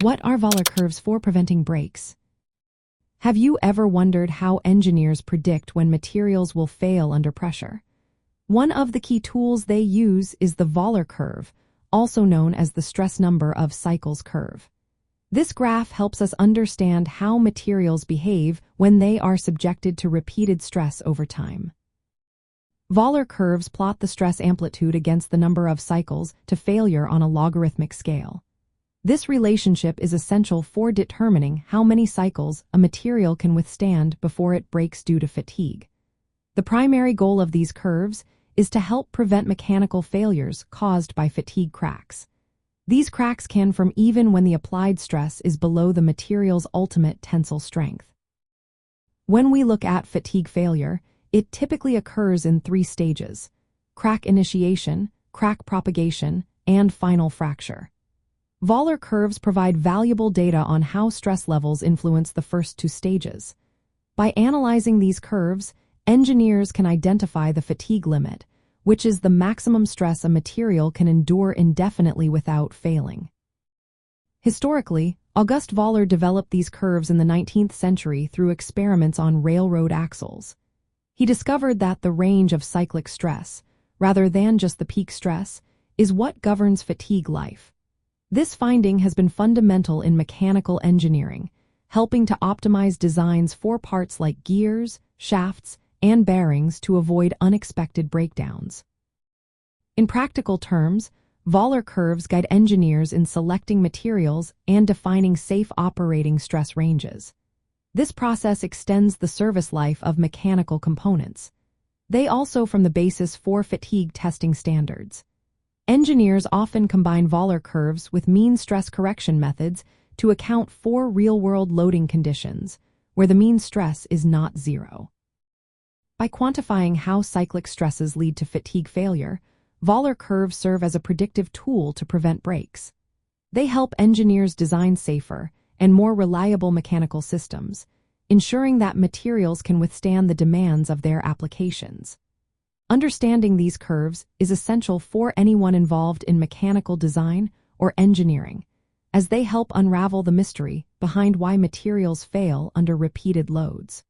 What are Wöhler curves for preventing breaks? Have you ever wondered how engineers predict when materials will fail under pressure? One of the key tools they use is the Wöhler curve, also known as the stress number of cycles curve. This graph helps us understand how materials behave when they are subjected to repeated stress over time. Wöhler curves plot the stress amplitude against the number of cycles to failure on a logarithmic scale. This relationship is essential for determining how many cycles a material can withstand before it breaks due to fatigue. The primary goal of these curves is to help prevent mechanical failures caused by fatigue cracks. These cracks can form even when the applied stress is below the material's ultimate tensile strength. When we look at fatigue failure, it typically occurs in 3 stages: crack initiation, crack propagation, and final fracture. Wöhler curves provide valuable data on how stress levels influence the first 2 stages. By analyzing these curves, engineers can identify the fatigue limit, which is the maximum stress a material can endure indefinitely without failing. Historically, August Wöhler developed these curves in the 19th century through experiments on railroad axles. He discovered that the range of cyclic stress, rather than just the peak stress, is what governs fatigue life. This finding has been fundamental in mechanical engineering, helping to optimize designs for parts like gears, shafts, and bearings to avoid unexpected breakdowns. In practical terms, Wöhler curves guide engineers in selecting materials and defining safe operating stress ranges. This process extends the service life of mechanical components. They also form the basis for fatigue testing standards. Engineers often combine Wöhler curves with mean stress correction methods to account for real-world loading conditions, where the mean stress is not 0. By quantifying how cyclic stresses lead to fatigue failure, Wöhler curves serve as a predictive tool to prevent breaks. They help engineers design safer and more reliable mechanical systems, ensuring that materials can withstand the demands of their applications. Understanding these curves is essential for anyone involved in mechanical design or engineering, as they help unravel the mystery behind why materials fail under repeated loads.